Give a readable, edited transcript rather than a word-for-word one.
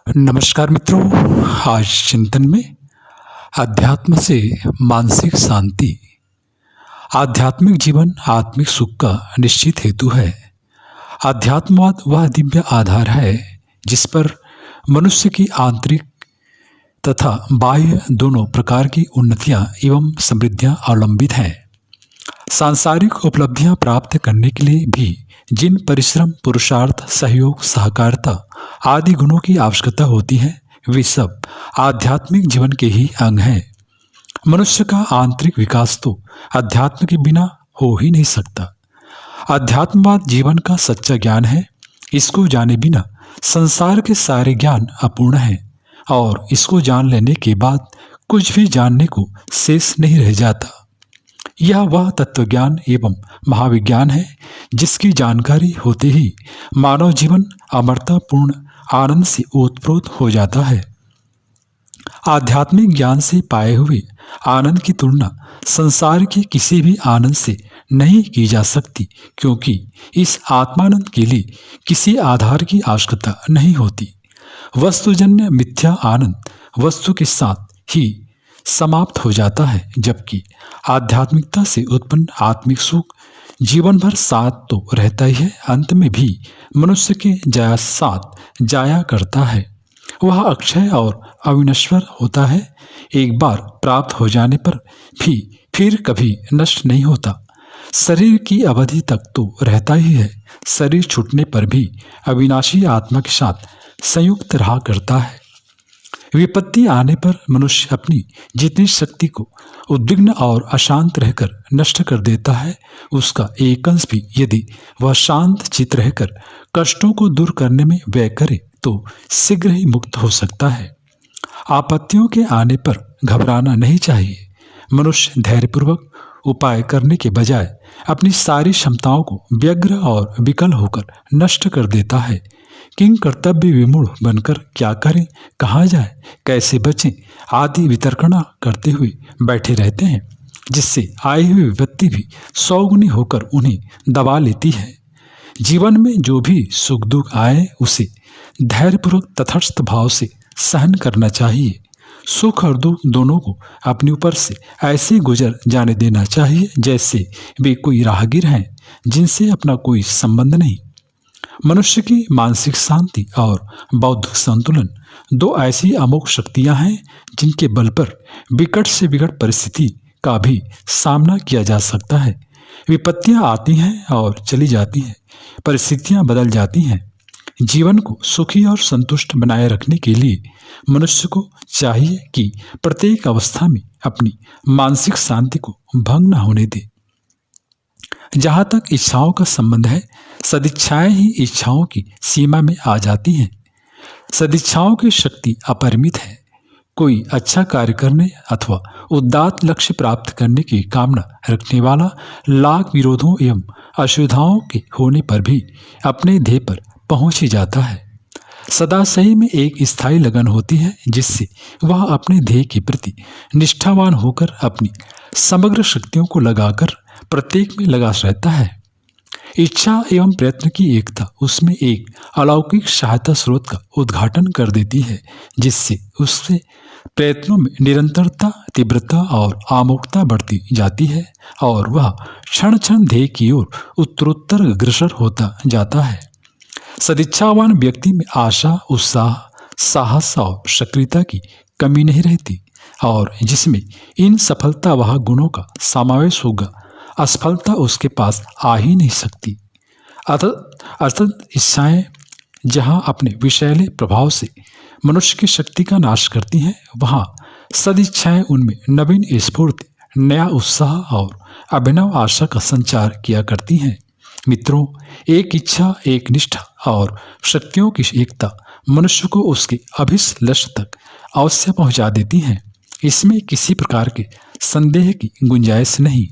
नमस्कार मित्रों। आज चिंतन में अध्यात्म से मानसिक शांति। आध्यात्मिक जीवन आत्मिक सुख का निश्चित हेतु है। अध्यात्मवाद वह दिव्य आधार है जिस पर मनुष्य की आंतरिक तथा बाह्य दोनों प्रकार की उन्नतियां एवं समृद्धियां अवलंबित हैं। सांसारिक उपलब्धियां प्राप्त करने के लिए भी जिन परिश्रम, पुरुषार्थ, सहयोग, सहकारिता आदि गुणों की आवश्यकता होती है, वे सब आध्यात्मिक जीवन के ही अंग हैं। मनुष्य का आंतरिक विकास तो अध्यात्म के बिना हो ही नहीं सकता। अध्यात्मवाद जीवन का सच्चा ज्ञान है। इसको जाने बिना संसार के सारे ज्ञान अपूर्ण हैं और इसको जान लेने के बाद कुछ भी जानने को शेष नहीं रह जाता। यह वह तत्वज्ञान एवं महाविज्ञान है जिसकी जानकारी होते ही मानव जीवन अमरतापूर्ण आनंद से ओतप्रोत हो जाता है। आध्यात्मिक ज्ञान से पाए हुए आनंद की तुलना संसार के किसी भी आनंद से नहीं की जा सकती, क्योंकि इस आत्मानंद के लिए किसी आधार की आवश्यकता नहीं होती। वस्तुजन्य मिथ्या आनंद वस्तु के साथ ही समाप्त हो जाता है, जबकि आध्यात्मिकता से उत्पन्न आत्मिक सुख जीवन भर साथ तो रहता ही है, अंत में भी मनुष्य के साथ जाया करता है। वह अक्षय और अविनश्वर होता है। एक बार प्राप्त हो जाने पर भी फिर कभी नष्ट नहीं होता। शरीर की अवधि तक तो रहता ही है, शरीर छूटने पर भी अविनाशी आत्मा के साथ संयुक्त रहा करता है। विपत्ति आने पर मनुष्य अपनी जितनी शक्ति को उद्विग्न और अशांत रहकर नष्ट कर देता है, उसका एक अंश भी यदि वह शांत चित्त रहकर कष्टों को दूर करने में व्यय करे तो शीघ्र ही मुक्त हो सकता है। आपत्तियों के आने पर घबराना नहीं चाहिए। मनुष्य धैर्यपूर्वक उपाय करने के बजाय अपनी सारी क्षमताओं को व्यग्र और विकल होकर नष्ट कर देता है। किंग कर्तव्य विमूढ़ बनकर क्या करें, कहाँ जाए, कैसे बचें आदि वितर्कणा करते हुए बैठे रहते हैं, जिससे आई हुई विपत्ति भी 100 गुनी होकर उन्हें दबा लेती है। जीवन में जो भी सुख दुख आए उसे धैर्यपूर्वक तटस्थ भाव से सहन करना चाहिए। सुख और दुख दोनों को अपने ऊपर से ऐसे गुजर जाने देना चाहिए जैसे वे कोई राहगीर हैं जिनसे अपना कोई संबंध नहीं। मनुष्य की मानसिक शांति और बौद्धिक संतुलन दो ऐसी अमोघ शक्तियां हैं जिनके बल पर विकट से विकट परिस्थिति का भी सामना किया जा सकता है। विपत्तियां आती हैं और चली जाती हैं, परिस्थितियां बदल जाती हैं। जीवन को सुखी और संतुष्ट बनाए रखने के लिए मनुष्य को चाहिए कि प्रत्येक अवस्था में अपनी मानसिक शांति को भंग न होने दे। जहाँ तक इच्छाओं का संबंध है, सदिच्छाएं ही इच्छाओं की सीमा में आ जाती हैं। सदिच्छाओं की शक्ति अपरिमित है। कोई अच्छा कार्य करने अथवा उदात्त लक्ष्य प्राप्त करने की कामना रखने वाला लाख विरोधों एवं असुविधाओं के होने पर भी अपने ध्येय पर पहुंच ही जाता है। सदा सही में एक स्थायी लगन होती है जिससे वह अपने ध्येय के प्रति निष्ठावान होकर अपनी समग्र शक्तियों को लगाकर प्रत्येक में लगा रहता है। इच्छा एवं प्रयत्न की एकता उसमें एक अलौकिक सहायता स्रोत का उद्घाटन कर देती है, जिससे उससे प्रयत्नों में निरंतरता, तीव्रता और आमोक्ता बढ़ती जाती है और वह क्षण क्षण ध्येय की ओर उत्तरोत्तर अग्रसर होता जाता है। सदिच्छावान व्यक्ति में आशा, उत्साह, साहस और सक्रियता की कमी नहीं रहती और जिसमें इन सफलता वह गुणों का समावेश होगा, असफलता उसके पास आ ही नहीं सकती। अर्थात इच्छाएं जहाँ अपने विषैले प्रभाव से मनुष्य की शक्ति का नाश करती हैं, वहाँ सदिच्छाएं उनमें नवीन स्फूर्ति, नया उत्साह और अभिनव आशा का संचार किया करती हैं। मित्रों, एक इच्छा, एक निष्ठा और शक्तियों की एकता मनुष्य को उसके अभिष्ट लक्ष्य तक अवश्य पहुंचा देती हैं। इसमें किसी प्रकार के संदेह की गुंजाइश नहीं।